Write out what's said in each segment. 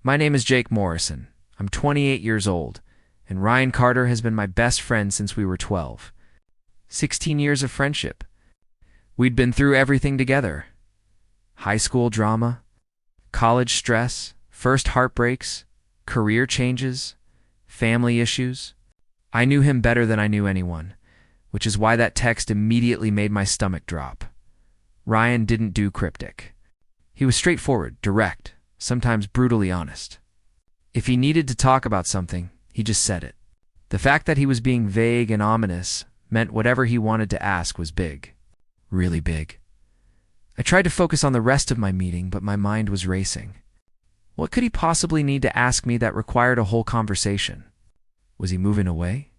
My name is Jake Morrison. I'm 28 years old, and Ryan Carter has been my best friend since we were 12. 16 years of friendship. We'd been through everything together. High school drama, college stress, first heartbreaks, career changes, family issues. I knew him better than I knew anyone, which is why that text immediately made my stomach drop. Ryan didn't do cryptic. He was straightforward, direct, sometimes brutally honest. If he needed to talk about something, he just said it. The fact that he was being vague and ominous meant whatever he wanted to ask was big. Really big. I tried to focus on the rest of my meeting, but my mind was racing. What could he possibly need to ask me that required a whole conversation? Was he moving away?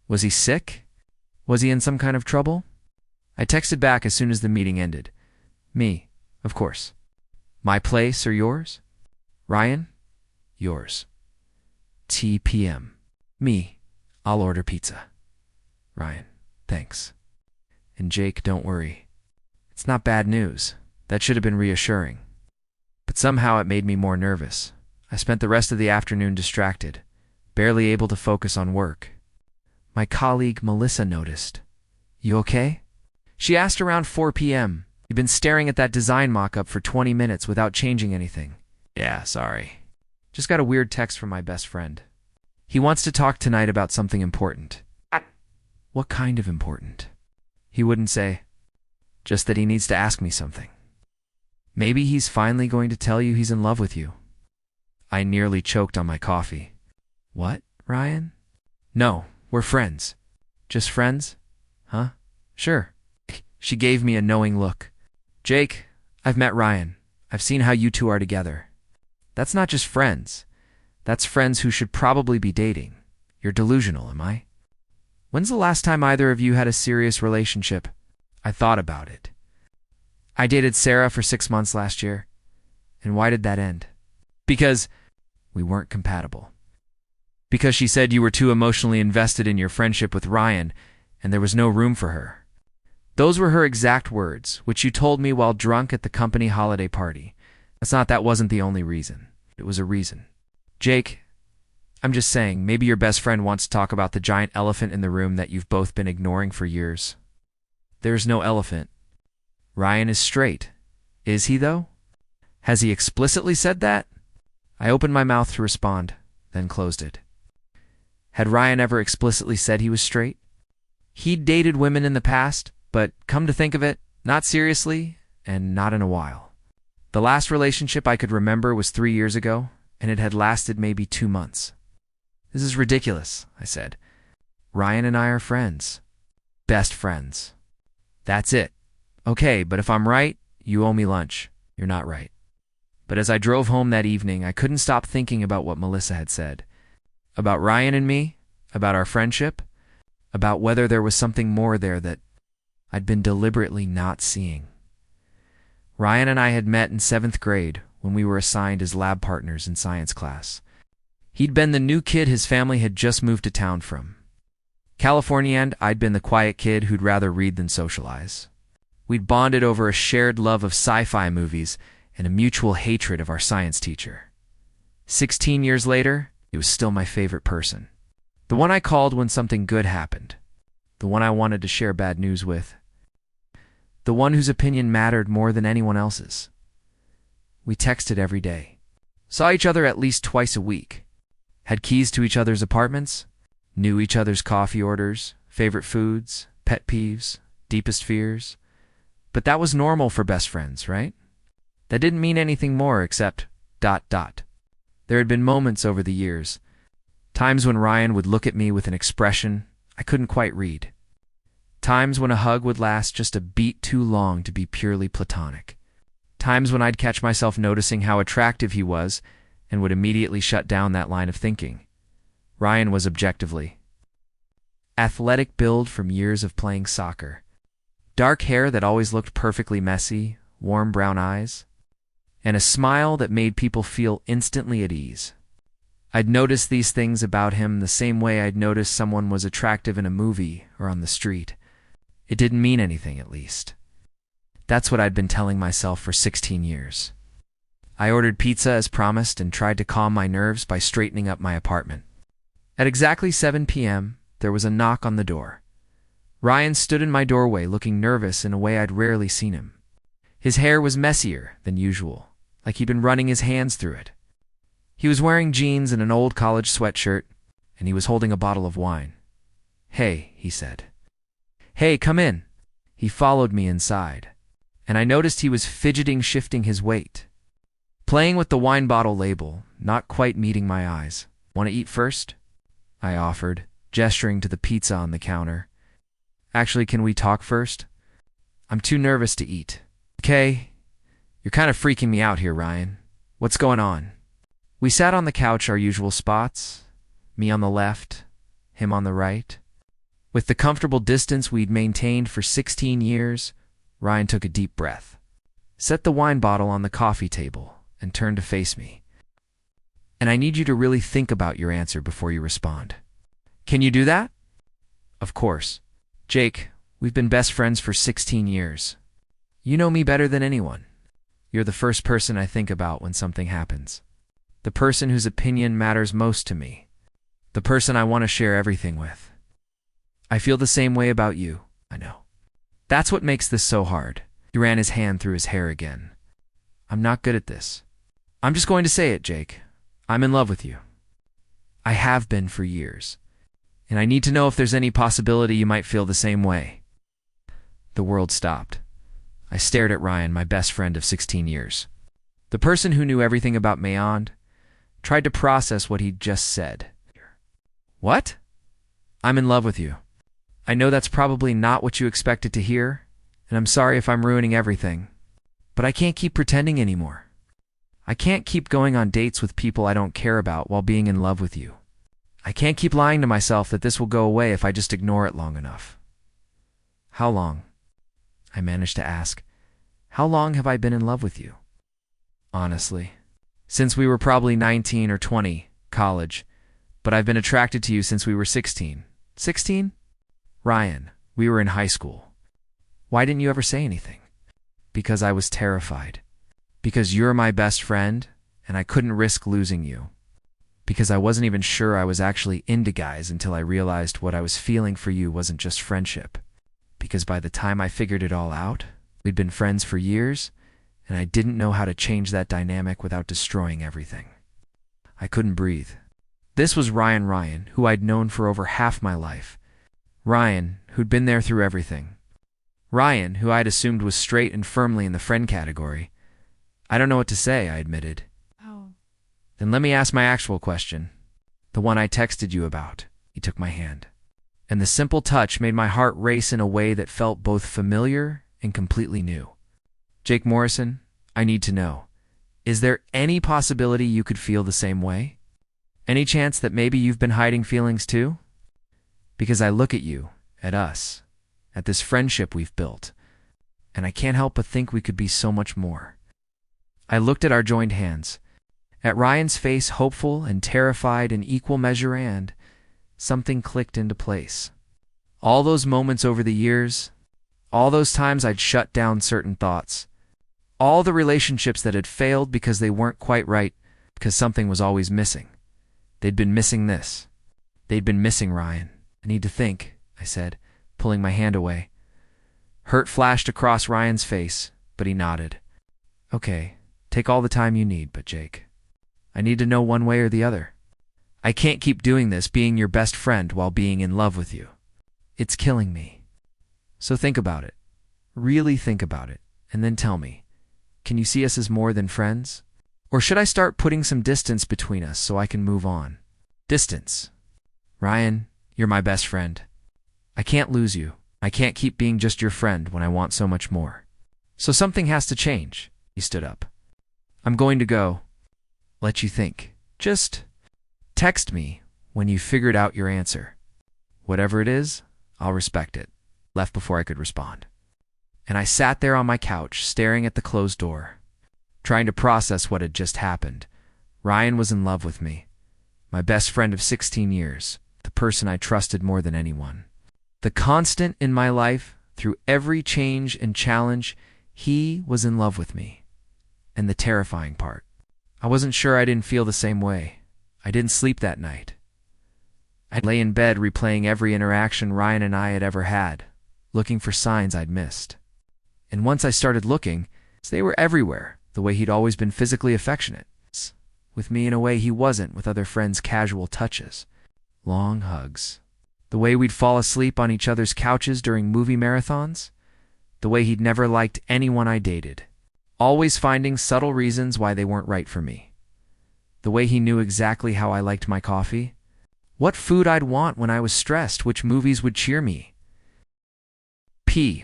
Was he sick? Was he in some kind of trouble? I texted back as soon as the meeting ended. Me, of course. My place or yours? Ryan? Yours. TPM. Me. I'll order pizza. Ryan, thanks. And Jake, don't worry. It's not bad news. That should have been reassuring. But somehow it made me more nervous. I spent the rest of the afternoon distracted, barely able to focus on work. My colleague Melissa noticed. You okay? She asked around 4 p.m. You've been staring at that design mock-up for 20 minutes without changing anything. Yeah, sorry. Just got a weird text from my best friend. He wants to talk tonight about something important. What kind of important? He wouldn't say. Just that he needs to ask me something. Maybe he's finally going to tell you he's in love with you. I nearly choked on my coffee. What, Ryan? No, we're friends. Just friends? Huh? Sure. She gave me a knowing look. Jake, I've met Ryan. I've seen how you two are together. That's not just friends. That's friends who should probably be dating. You're delusional, am I? When's the last time either of you had a serious relationship? I thought about it. I dated Sarah for 6 months last year. And why did that end? Because we weren't compatible. Because she said you were too emotionally invested in your friendship with Ryan, and there was no room for her. Those were her exact words, which you told me while drunk at the company holiday party. That wasn't the only reason. It was a reason. Jake, I'm just saying, maybe your best friend wants to talk about the giant elephant in the room that you've both been ignoring for years. There's no elephant. Ryan is straight. Is he, though? Has he explicitly said that? I opened my mouth to respond, then closed it. Had Ryan ever explicitly said he was straight? He'd dated women in the past, but come to think of it, not seriously, and not in a while. The last relationship I could remember was 3 years ago, and it had lasted maybe 2 months. This is ridiculous, I said. Ryan and I are friends. Best friends. That's it. Okay, but if I'm right, you owe me lunch. You're not right. But as I drove home that evening, I couldn't stop thinking about what Melissa had said. About Ryan and me, about our friendship, about whether there was something more there that I'd been deliberately not seeing. Ryan and I had met in 7th grade when we were assigned as lab partners in science class. He'd been the new kid his family had just moved to town from. California, and I'd been the quiet kid who'd rather read than socialize. We'd bonded over a shared love of sci-fi movies and a mutual hatred of our science teacher. 16 years later, he was still my favorite person. The one I called when something good happened. The one I wanted to share bad news with. The one whose opinion mattered more than anyone else's. We texted every day. Saw each other at least twice a week. Had keys to each other's apartments. Knew each other's coffee orders, favorite foods, pet peeves, deepest fears. But that was normal for best friends, right? That didn't mean anything more except ... There had been moments over the years. Times when Ryan would look at me with an expression I couldn't quite read. Times when a hug would last just a beat too long to be purely platonic. Times when I'd catch myself noticing how attractive he was and would immediately shut down that line of thinking. Ryan was objectively athletic build from years of playing soccer. Dark hair that always looked perfectly messy, warm brown eyes, and a smile that made people feel instantly at ease. I'd noticed these things about him the same way I'd noticed someone was attractive in a movie or on the street. It didn't mean anything, at least. That's what I'd been telling myself for 16 years. I ordered pizza as promised and tried to calm my nerves by straightening up my apartment. At exactly 7 p.m., there was a knock on the door. Ryan stood in my doorway looking nervous in a way I'd rarely seen him. His hair was messier than usual, like he'd been running his hands through it. He was wearing jeans and an old college sweatshirt, and he was holding a bottle of wine. "Hey," he said. "Hey, come in." He followed me inside, and I noticed he was fidgeting, shifting his weight, playing with the wine bottle label, not quite meeting my eyes. "Want to eat first?" I offered, gesturing to the pizza on the counter. "Actually, can we talk first? I'm too nervous to eat." "Okay, you're kind of freaking me out here, Ryan. What's going on?" We sat on the couch, our usual spots, me on the left, him on the right. With the comfortable distance we'd maintained for 16 years, Ryan took a deep breath, set the wine bottle on the coffee table, and turned to face me. "And I need you to really think about your answer before you respond." "Can you do that?" "Of course. Jake, we've been best friends for 16 years. You know me better than anyone. You're the first person I think about when something happens. The person whose opinion matters most to me. The person I want to share everything with. I feel the same way about you, I know. That's what makes this so hard." He ran his hand through his hair again. "I'm not good at this. I'm just going to say it, Jake. I'm in love with you. I have been for years. And I need to know if there's any possibility you might feel the same way." The world stopped. I stared at Ryan, my best friend of 16 years. The person who knew everything about Mayond, tried to process what he'd just said. "What?" "I'm in love with you. I know that's probably not what you expected to hear, and I'm sorry if I'm ruining everything. But I can't keep pretending anymore. I can't keep going on dates with people I don't care about while being in love with you. I can't keep lying to myself that this will go away if I just ignore it long enough." "How long?" I managed to ask. "How long have I been in love with you?" "Honestly, since we were probably 19 or 20, college, but I've been attracted to you since we were 16. 16? Ryan, we were in high school. Why didn't you ever say anything?" "Because I was terrified. Because you're my best friend, and I couldn't risk losing you. Because I wasn't even sure I was actually into guys until I realized what I was feeling for you wasn't just friendship. Because by the time I figured it all out, we'd been friends for years, and I didn't know how to change that dynamic without destroying everything." I couldn't breathe. This was Ryan, who I'd known for over half my life. Ryan, who'd been there through everything. Ryan, who I'd assumed was straight and firmly in the friend category. "I don't know what to say," I admitted. "Oh." "Then let me ask my actual question. The one I texted you about." He took my hand. And the simple touch made my heart race in a way that felt both familiar and completely new. "Jake Morrison, I need to know. Is there any possibility you could feel the same way? Any chance that maybe you've been hiding feelings too? Because I look at you, at us, at this friendship we've built, and I can't help but think we could be so much more." I looked at our joined hands, at Ryan's face, hopeful and terrified in equal measure, and something clicked into place. All those moments over the years, all those times I'd shut down certain thoughts, all the relationships that had failed because they weren't quite right, because something was always missing. They'd been missing this. They'd been missing Ryan. "I need to think," I said, pulling my hand away. Hurt flashed across Ryan's face, but he nodded. "Okay. Take all the time you need, but Jake, I need to know one way or the other. I can't keep doing this, being your best friend while being in love with you. It's killing me. So think about it. Really think about it, and then tell me, can you see us as more than friends? Or should I start putting some distance between us so I can move on?" Distance. Ryan, you're my best friend. I can't lose you. I can't keep being just your friend when I want so much more. So something has to change." He stood up. "I'm going to go. Let you think. Just text me when you figured out your answer. Whatever it is, I'll respect it." Left before I could respond. And I sat there on my couch, staring at the closed door, trying to process what had just happened. Ryan was in love with me. My best friend of 16 years. The person I trusted more than anyone. The constant in my life, through every change and challenge, he was in love with me. And the terrifying part, I wasn't sure I didn't feel the same way. I didn't sleep that night. I lay in bed replaying every interaction Ryan and I had ever had, looking for signs I'd missed. And once I started looking, they were everywhere, the way he'd always been physically affectionate. With me in a way he wasn't with other friends' casual touches. Long hugs. The way we'd fall asleep on each other's couches during movie marathons. The way he'd never liked anyone I dated. Always finding subtle reasons why they weren't right for me. The way he knew exactly how I liked my coffee. What food I'd want when I was stressed, which movies would cheer me.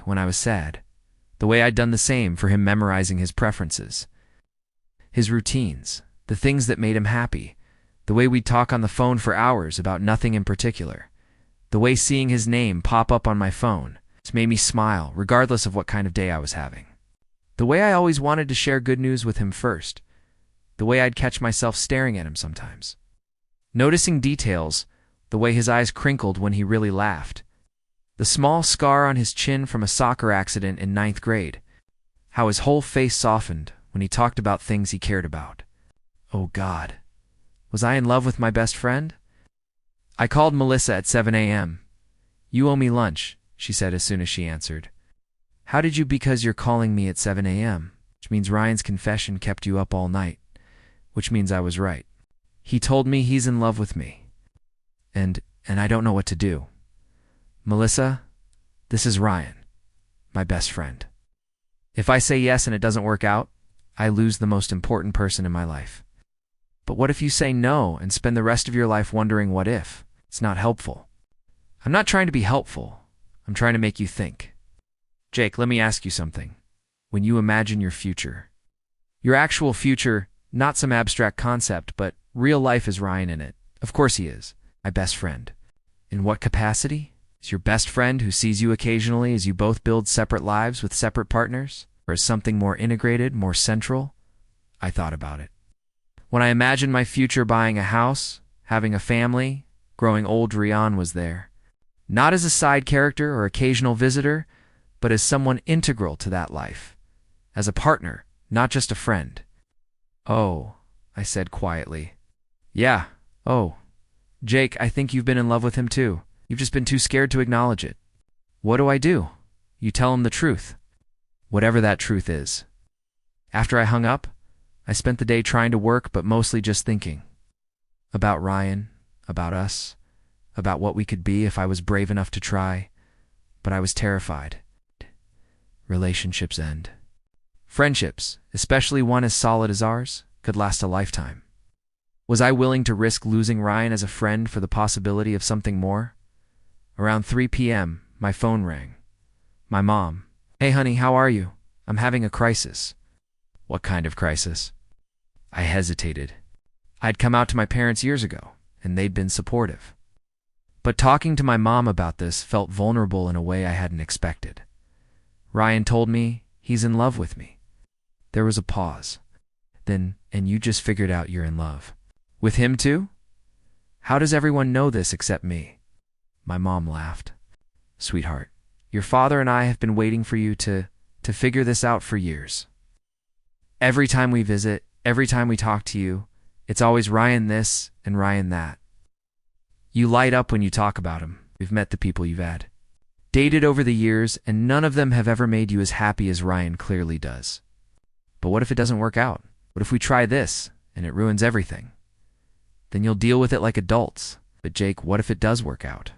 When I was sad. The way I'd done the same for him, memorizing his preferences. His routines. The things that made him happy. The way we'd talk on the phone for hours about nothing in particular. The way seeing his name pop up on my phone made me smile, regardless of what kind of day I was having. The way I always wanted to share good news with him first. The way I'd catch myself staring at him sometimes. Noticing details, the way his eyes crinkled when he really laughed. The small scar on his chin from a soccer accident in 9th grade. How his whole face softened when he talked about things he cared about. Oh God, was I in love with my best friend? I called Melissa at 7 a.m. "You owe me lunch," she said as soon as she answered. "How did you? Because you're calling me at 7 a.m., which means Ryan's confession kept you up all night, which means I was right. He told me he's in love with me. And I don't know what to do. Melissa, this is Ryan, my best friend. If I say yes and it doesn't work out, I lose the most important person in my life. But what if you say no and spend the rest of your life wondering what if? It's not helpful. I'm not trying to be helpful. I'm trying to make you think. Jake, let me ask you something. When you imagine your future, your actual future, not some abstract concept, but real life, is Ryan in it? Of course he is, my best friend. In what capacity? Is your best friend who sees you occasionally as you both build separate lives with separate partners? Or is something more integrated, more central? I thought about it. When I imagined my future buying a house, having a family, growing old, Ryan was there. Not as a side character or occasional visitor, but as someone integral to that life. As a partner, not just a friend. "Oh," I said quietly. "Yeah, oh. Jake, I think you've been in love with him too. You've just been too scared to acknowledge it. What do I do? You tell him the truth. Whatever that truth is." After I hung up, I spent the day trying to work, but mostly just thinking. About Ryan, about us, about what we could be if I was brave enough to try. But I was terrified. Relationships end. Friendships, especially one as solid as ours, could last a lifetime. Was I willing to risk losing Ryan as a friend for the possibility of something more? Around 3 p.m., my phone rang. My mom. "Hey honey, how are you? I'm having a crisis." What kind of crisis? I hesitated. I'd come out to my parents years ago, and they'd been supportive. But talking to my mom about this felt vulnerable in a way I hadn't expected. Ryan told me he's in love with me. There was a pause. Then, "And you just figured out you're in love. With him too? How does everyone know this except me?" My mom laughed. "Sweetheart, your father and I have been waiting for you to figure this out for years. Every time we visit, every time we talk to you, it's always Ryan this and Ryan that. You light up when you talk about him. We've met the people you've had. Dated over the years, and none of them have ever made you as happy as Ryan clearly does. But what if it doesn't work out? What if we try this, and it ruins everything? Then you'll deal with it like adults. But Jake, what if it does work out?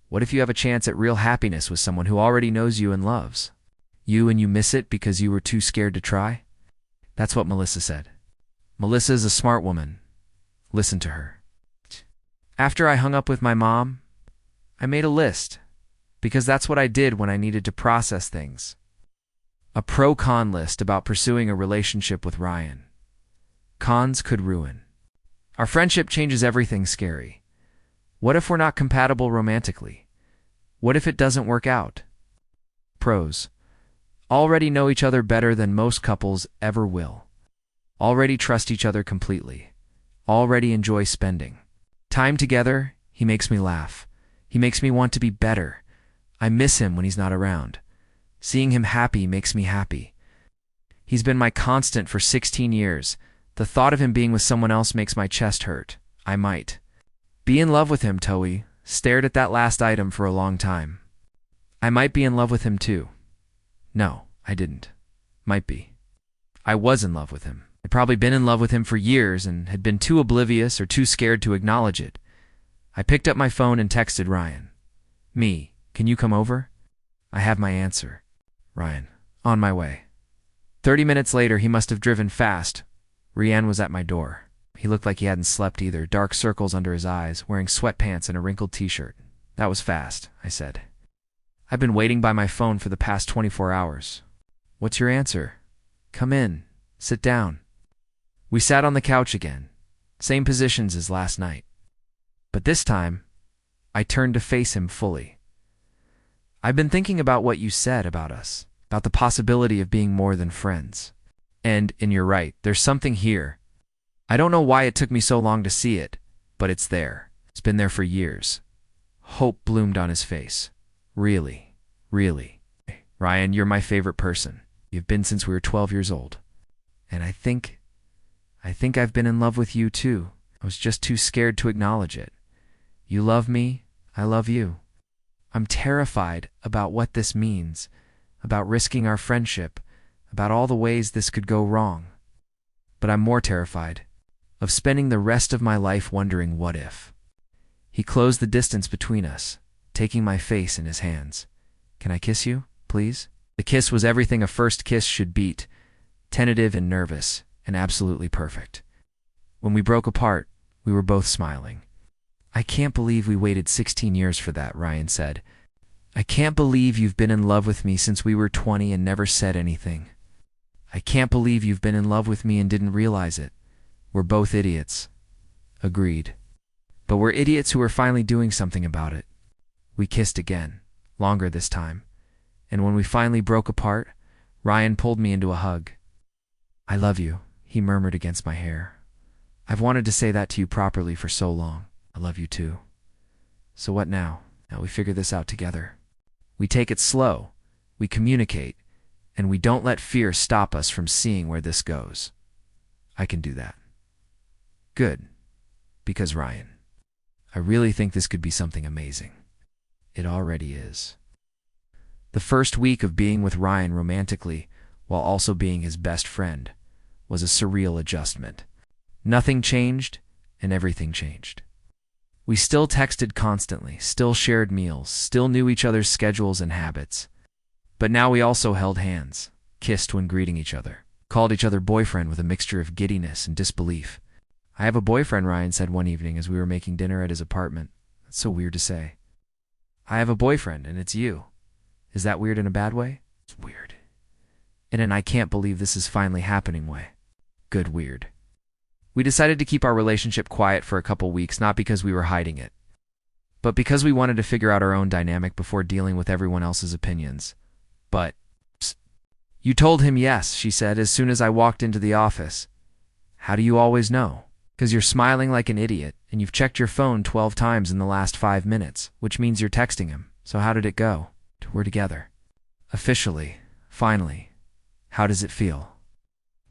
What if you have a chance at real happiness with someone who already knows you and loves you, and you miss it because you were too scared to try?" That's what Melissa said. Melissa is a smart woman. Listen to her. After I hung up with my mom, I made a list, because that's what I did when I needed to process things. A pro-con list about pursuing a relationship with Ryan. Cons: could ruin. Our friendship changes everything. Scary. What if we're not compatible romantically? What if it doesn't work out? Pros: already know each other better than most couples ever will. Already trust each other completely. Already enjoy spending time together. He makes me laugh. He makes me want to be better. I miss him when he's not around. Seeing him happy makes me happy. He's been my constant for 16 years. The thought of him being with someone else makes my chest hurt. I might be in love with him, Toei stared at that last item for a long time. I might be in love with him too. No, I didn't. Might be. I was in love with him. I'd probably been in love with him for years and had been too oblivious or too scared to acknowledge it. I picked up my phone and texted Ryan. Me, can you come over? I have my answer. Ryan, on my way. 30 minutes later, he must have driven fast. Rian was at my door. He looked like he hadn't slept either, dark circles under his eyes, wearing sweatpants and a wrinkled t-shirt. That was fast, I said. I've been waiting by my phone for the past 24 hours. What's your answer? Come in. Sit down. We sat on the couch again. Same positions as last night. But this time, I turned to face him fully. I've been thinking about what you said about us, about the possibility of being more than friends. And you're right, there's something here. I don't know why it took me so long to see it, but it's there. It's been there for years. Hope bloomed on his face. Really, really. Ryan, you're my favorite person. You've been since we were 12 years old. And I think I've been in love with you too. I was just too scared to acknowledge it. You love me, I love you. I'm terrified about what this means, about risking our friendship, about all the ways this could go wrong. But I'm more terrified of spending the rest of my life wondering what if. He closed the distance between us, taking my face in his hands. Can I kiss you, please? The kiss was everything a first kiss should beat, tentative and nervous, and absolutely perfect. When we broke apart, we were both smiling. I can't believe we waited 16 years for that, Ryan said. I can't believe you've been in love with me since we were 20 and never said anything. I can't believe you've been in love with me and didn't realize it. We're both idiots. Agreed. But we're idiots who are finally doing something about it. We kissed again, longer this time. And when we finally broke apart, Ryan pulled me into a hug. I love you, he murmured against my hair. I've wanted to say that to you properly for so long. I love you too. So what now? Now we figure this out together. We take it slow, we communicate, and we don't let fear stop us from seeing where this goes. I can do that. Good. Because Ryan, I really think this could be something amazing. It already is. The first week of being with Ryan romantically, while also being his best friend, was a surreal adjustment. Nothing changed, and everything changed. We still texted constantly, still shared meals, still knew each other's schedules and habits. But now we also held hands, kissed when greeting each other, called each other boyfriend with a mixture of giddiness and disbelief. I have a boyfriend, Ryan said one evening as we were making dinner at his apartment. That's so weird to say. I have a boyfriend, and it's you. Is that weird in a bad way? It's weird. In an I can't believe this is finally happening way. Good weird. We decided to keep our relationship quiet for a couple weeks, not because we were hiding it, but because we wanted to figure out our own dynamic before dealing with everyone else's opinions. But, psst. You told him yes, she said as soon as I walked into the office. How do you always know? Because you're smiling like an idiot, and you've checked your phone 12 times in the last 5 minutes, which means you're texting him. So how did it go? We're together. Officially. Finally. How does it feel?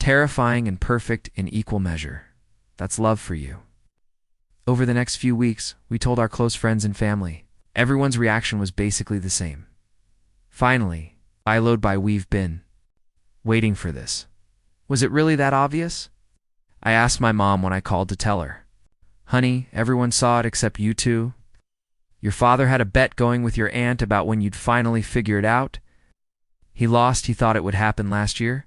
Terrifying and perfect in equal measure. That's love for you. Over the next few weeks, we told our close friends and family. Everyone's reaction was basically the same. Finally, followed by we've been waiting for this. Was it really that obvious? I asked my mom when I called to tell her. Honey, everyone saw it except you two. Your father had a bet going with your aunt about when you'd finally figure it out. He lost, he thought it would happen last year.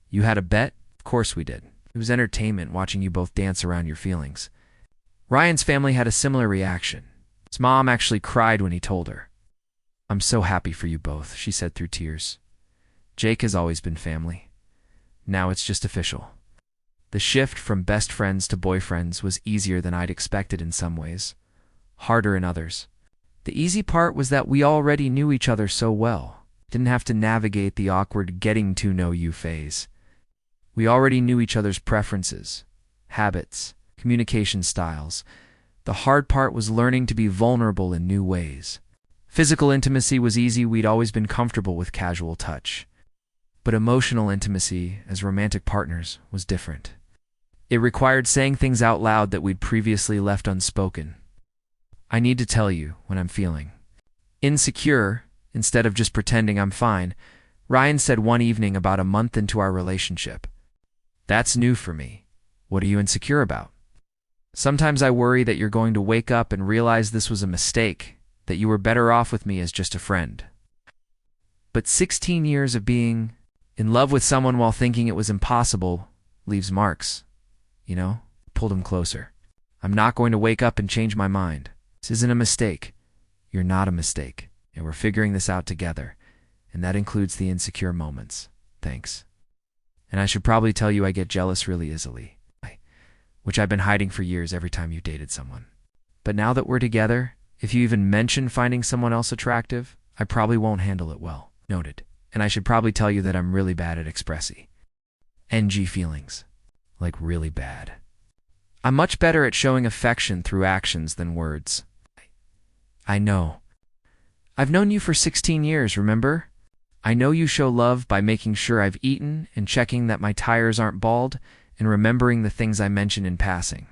You had a bet? Of course we did. It was entertainment watching you both dance around your feelings. Ryan's family had a similar reaction. His mom actually cried when he told her. I'm so happy for you both, she said through tears. Jake has always been family. Now it's just official. The shift from best friends to boyfriends was easier than I'd expected in some ways, harder in others. The easy part was that we already knew each other so well, didn't have to navigate the awkward getting to know you phase. We already knew each other's preferences, habits, communication styles. The hard part was learning to be vulnerable in new ways. Physical intimacy was easy, we'd always been comfortable with casual touch. But emotional intimacy, as romantic partners, was different. It required saying things out loud that we'd previously left unspoken. I need to tell you when I'm feeling insecure, instead of just pretending I'm fine, Ryan said one evening about a month into our relationship. That's new for me. What are you insecure about? Sometimes I worry that you're going to wake up and realize this was a mistake, that you were better off with me as just a friend. But 16 years of being in love with someone while thinking it was impossible leaves marks. You know? Pulled him closer. I'm not going to wake up and change my mind. This isn't a mistake. You're not a mistake. And we're figuring this out together. And that includes the insecure moments. Thanks. And I should probably tell you I get jealous really easily, which I've been hiding for years every time you dated someone. But now that we're together, if you even mention finding someone else attractive, I probably won't handle it well. Noted. And I should probably tell you that I'm really bad at expressing NG feelings. Like really bad. I'm much better at showing affection through actions than words. I know. I've known you for 16 years, remember? I know you show love by making sure I've eaten and checking that my tires aren't bald and remembering the things I mention in passing.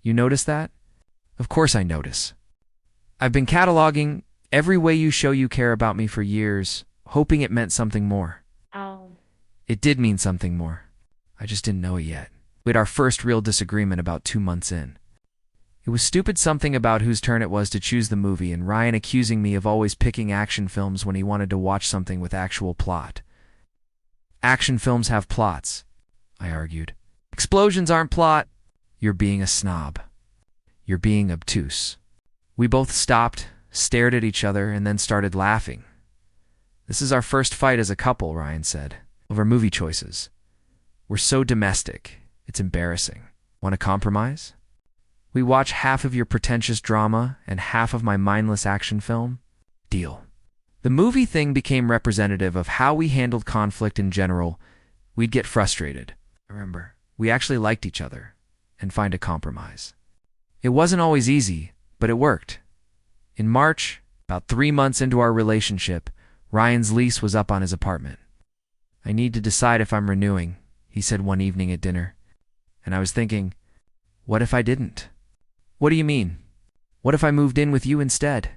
You notice that? Of course I notice. I've been cataloging every way you show you care about me for years, hoping it meant something more. Oh. It did mean something more. I just didn't know it yet. We had our first real disagreement about 2 months in. It was stupid something about whose turn it was to choose the movie and Ryan accusing me of always picking action films when he wanted to watch something with actual plot. Action films have plots, I argued. Explosions aren't plot. You're being a snob. You're being obtuse. We both stopped, stared at each other, and then started laughing. This is our first fight as a couple, Ryan said, over movie choices. We're so domestic. It's embarrassing. Want to compromise? We watch half of your pretentious drama and half of my mindless action film? Deal. The movie thing became representative of how we handled conflict in general. We'd get frustrated. Remember, we actually liked each other and find a compromise. It wasn't always easy, but it worked. In March, about 3 months into our relationship, Ryan's lease was up on his apartment. I need to decide if I'm renewing, he said one evening at dinner. And I was thinking, what if I didn't? What do you mean? What if I moved in with you instead?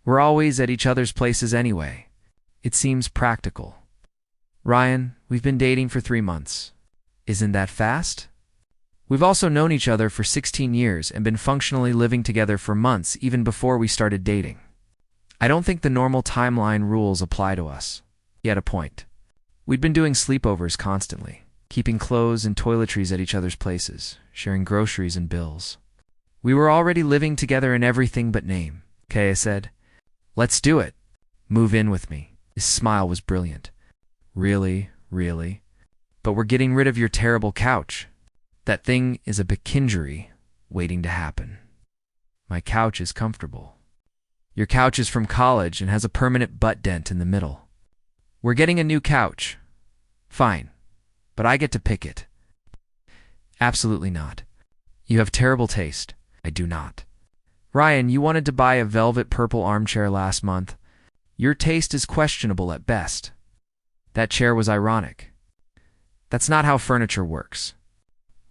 We're always at each other's places anyway. It seems practical. Ryan, we've been dating for 3 months. Isn't that fast? We've also known each other for 16 years and been functionally living together for months even before we started dating. I don't think the normal timeline rules apply to us. He had a point. We'd been doing sleepovers constantly, keeping clothes and toiletries at each other's places, sharing groceries and bills. We were already living together in everything but name. Okay, I said. Let's do it. Move in with me. His smile was brilliant. Really? Really? But we're getting rid of your terrible couch. That thing is a bikingery waiting to happen. My couch is comfortable. Your couch is from college and has a permanent butt dent in the middle. We're getting a new couch. Fine. But I get to pick it. Absolutely not. You have terrible taste. I do not. Ryan, you wanted to buy a velvet purple armchair last month. Your taste is questionable at best. That chair was ironic. That's not how furniture works.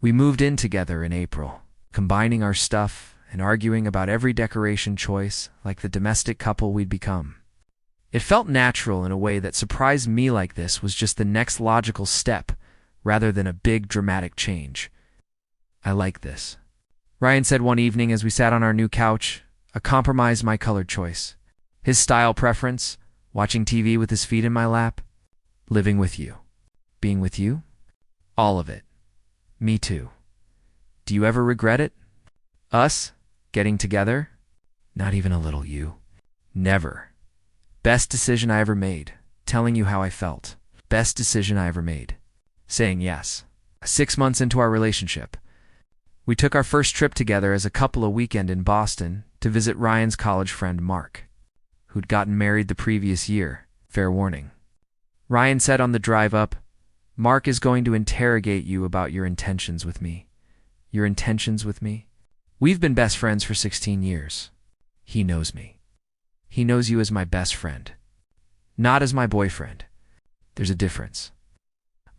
We moved in together in April, combining our stuff and arguing about every decoration choice like the domestic couple we'd become. It felt natural in a way that surprised me, like this was just the next logical step rather than a big dramatic change. I like this. Ryan said one evening as we sat on our new couch, a compromise my color choice. His style preference, watching TV with his feet in my lap, living with you. Being with you? All of it. Me too. Do you ever regret it? Us? Getting together? Not even a little, you. Never. Best decision I ever made. Telling you how I felt. Best decision I ever made. Saying yes. 6 months into our relationship. We took our first trip together as a couple a weekend in Boston to visit Ryan's college friend Mark, who'd gotten married the previous year. Fair warning. Ryan said on the drive up, Mark is going to interrogate you about your intentions with me. Your intentions with me? We've been best friends for 16 years. He knows me. He knows you as my best friend, not as my boyfriend. There's a difference.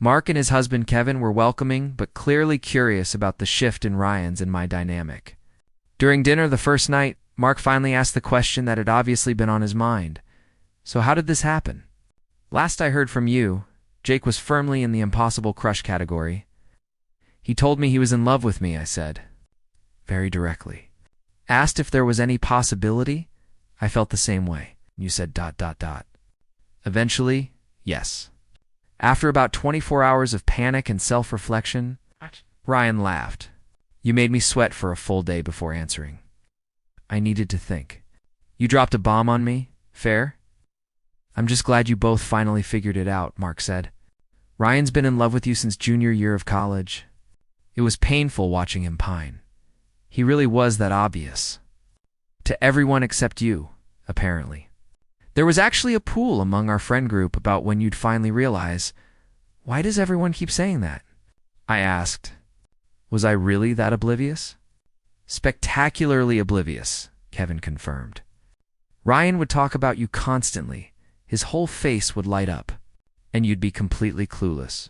Mark and his husband Kevin were welcoming but clearly curious about the shift in Ryan's and my dynamic. During dinner the first night, Mark finally asked the question that had obviously been on his mind. So how did this happen? Last I heard from you, Jake was firmly in the impossible crush category. He told me he was in love with me, I said. Very directly. Asked if there was any possibility? I felt the same way. You said ... Eventually, yes. After about 24 hours of panic and self-reflection, Ryan laughed. You made me sweat for a full day before answering. I needed to think. You dropped a bomb on me? Fair? I'm just glad you both finally figured it out, Mark said. Ryan's been in love with you since junior year of college. It was painful watching him pine. He really was that obvious. To everyone except you, apparently. There was actually a pool among our friend group about when you'd finally realize, why does everyone keep saying that? I asked. Was I really that oblivious? Spectacularly oblivious, Kevin confirmed. Ryan would talk about you constantly. His whole face would light up, and you'd be completely clueless.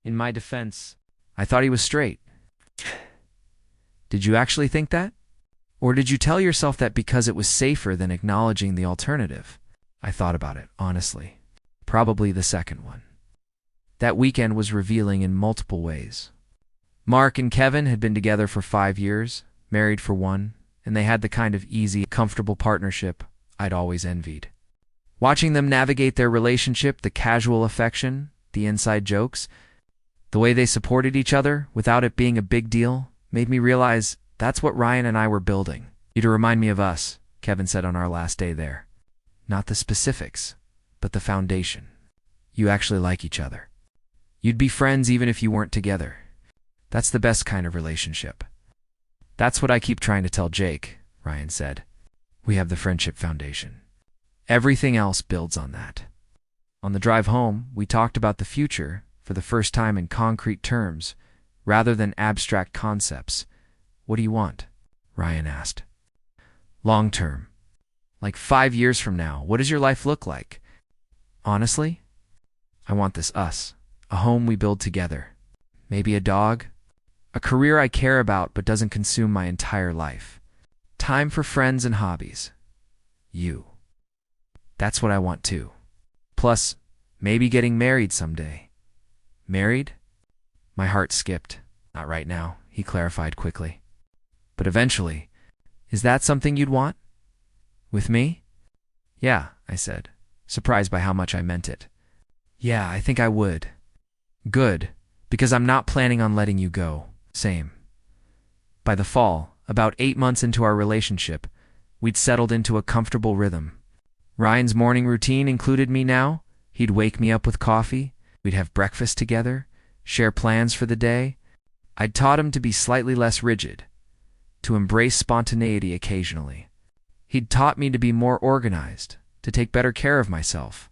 In my defense, I thought he was straight. Did you actually think that? Or did you tell yourself that because it was safer than acknowledging the alternative? I thought about it, honestly. Probably the second one. That weekend was revealing in multiple ways. Mark and Kevin had been together for 5 years, married for 1, and they had the kind of easy, comfortable partnership I'd always envied. Watching them navigate their relationship, the casual affection, the inside jokes, the way they supported each other without it being a big deal, made me realize that's what Ryan and I were building. You to remind me of us, Kevin said on our last day there. Not the specifics, but the foundation. You actually like each other. You'd be friends even if you weren't together. That's the best kind of relationship. That's what I keep trying to tell Jake, Ryan said. We have the friendship foundation. Everything else builds on that. On the drive home, we talked about the future for the first time in concrete terms, rather than abstract concepts. What do you want? Ryan asked. Long term. Like 5 years from now, what does your life look like? Honestly, I want this us, a home we build together. Maybe a dog, a career I care about but doesn't consume my entire life. Time for friends and hobbies. You. That's what I want too. Plus, maybe getting married someday. Married? My heart skipped. Not right now, he clarified quickly. But eventually, is that something you'd want? With me? Yeah, I said, surprised by how much I meant it. Yeah, I think I would. Good, because I'm not planning on letting you go. Same. By the fall, about 8 months into our relationship, we'd settled into a comfortable rhythm. Ryan's morning routine included me now. He'd wake me up with coffee. We'd have breakfast together, share plans for the day. I'd taught him to be slightly less rigid, to embrace spontaneity occasionally. He'd taught me to be more organized, to take better care of myself.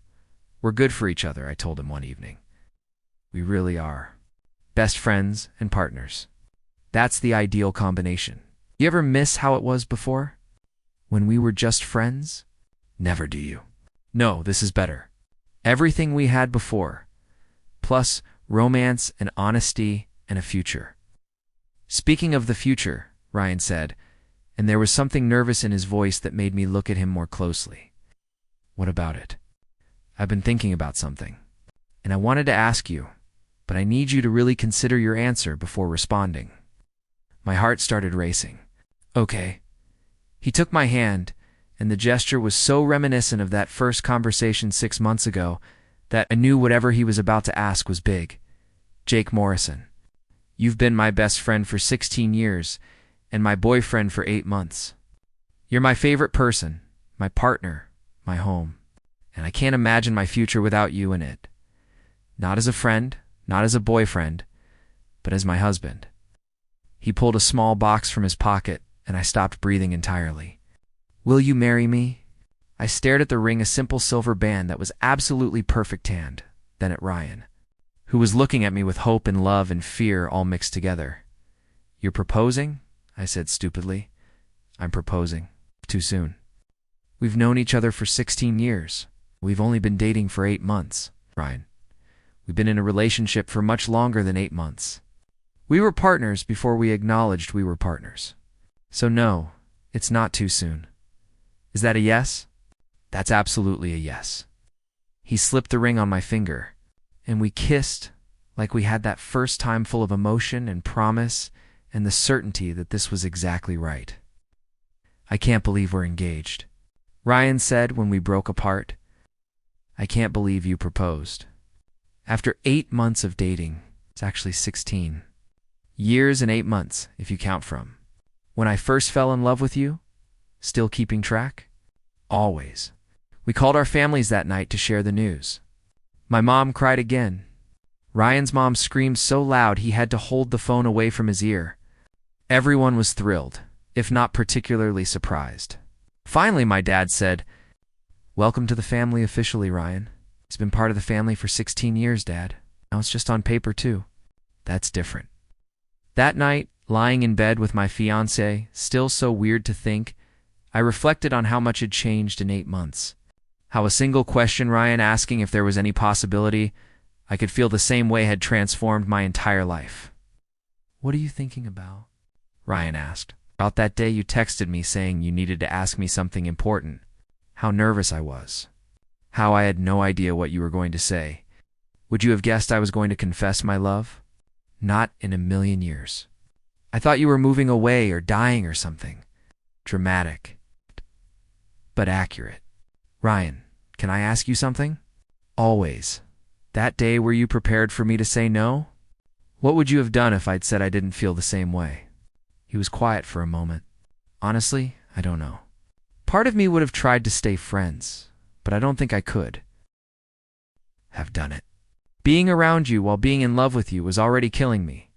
We're good for each other, I told him one evening. We really are. Best friends and partners. That's the ideal combination. You ever miss how it was before? When we were just friends? Never, do you? No, this is better. Everything we had before, plus romance and honesty and a future. Speaking of the future, Ryan said, and there was something nervous in his voice that made me look at him more closely. What about it? I've been thinking about something, and I wanted to ask you, but I need you to really consider your answer before responding. My heart started racing. Okay. He took my hand, and the gesture was so reminiscent of that first conversation 6 months ago that I knew whatever he was about to ask was big. Jake Morrison, you've been my best friend for 16 years and my boyfriend for 8 months. You're my favorite person, my partner, my home, and I can't imagine my future without you in it. Not as a friend, not as a boyfriend, but as my husband. He pulled a small box from his pocket, and I stopped breathing entirely. Will you marry me? I stared at the ring, a simple silver band that was absolutely perfect hand, then at Ryan, who was looking at me with hope and love and fear all mixed together. You're proposing? I said stupidly. I'm proposing. Too soon. We've known each other for 16 years. We've only been dating for 8 months, Ryan. We've been in a relationship for much longer than 8 months. We were partners before we acknowledged we were partners. So no, it's not too soon. Is that a yes? That's absolutely a yes. He slipped the ring on my finger, and we kissed like we had that first time full of emotion and promise and the certainty that this was exactly right. I can't believe we're engaged. Ryan said when we broke apart. I can't believe you proposed. After 8 months of dating, it's actually 16. Years and 8 months, if you count from. When I first fell in love with you, still keeping track? Always. We called our families that night to share the news. My mom cried again. Ryan's mom screamed so loud he had to hold the phone away from his ear. Everyone was thrilled, if not particularly surprised. Finally, my dad said, "Welcome to the family officially, Ryan. He's been part of the family for 16 years, Dad. Now it's just on paper, too." That's different. That night, lying in bed with my fiancé, still so weird to think, I reflected on how much had changed in 8 months. How a single question Ryan asking if there was any possibility I could feel the same way had transformed my entire life. "What are you thinking about?" Ryan asked. "About that day you texted me saying you needed to ask me something important. How nervous I was. How I had no idea what you were going to say. Would you have guessed I was going to confess my love? Not in a million years. I thought you were moving away or dying or something. Dramatic. But accurate. Ryan, can I ask you something? Always. That day were you prepared for me to say no? What would you have done if I'd said I didn't feel the same way?" He was quiet for a moment. "Honestly, I don't know. Part of me would have tried to stay friends, but I don't think I could have done it. Being around you while being in love with you was already killing me.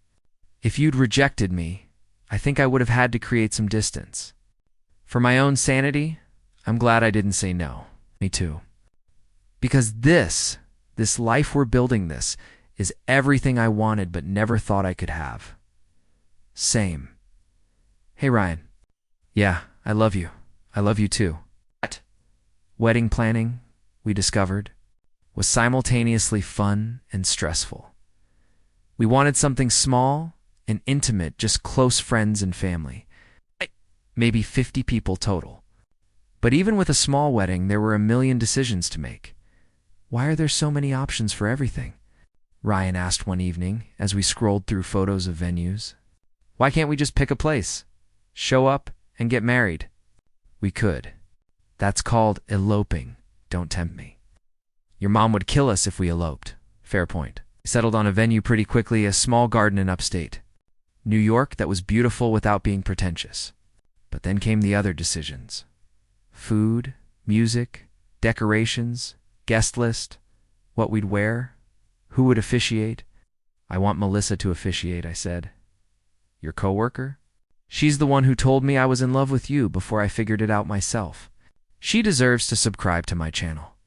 If you'd rejected me, I think I would have had to create some distance. For my own sanity, I'm glad I didn't say no." Me too. Because this life we're building is everything I wanted but never thought I could have. Same. Hey, Ryan. Yeah, I love you. I love you too. That wedding planning, we discovered, was simultaneously fun and stressful. We wanted something small and intimate, just close friends and family. Maybe 50 people total. But even with a small wedding, there were a million decisions to make. "Why are there so many options for everything?" Ryan asked one evening as we scrolled through photos of venues. "Why can't we just pick a place, show up, and get married?" We could. That's called eloping. Don't tempt me. Your mom would kill us if we eloped. Fair point. We settled on a venue pretty quickly, a small garden in upstate New York that was beautiful without being pretentious. But then came the other decisions. Food, music, decorations, guest list, what we'd wear, who would officiate. "I want Melissa to officiate," I said. "Your coworker? She's the one who told me I was in love with you before I figured it out myself. She deserves to subscribe to my channel."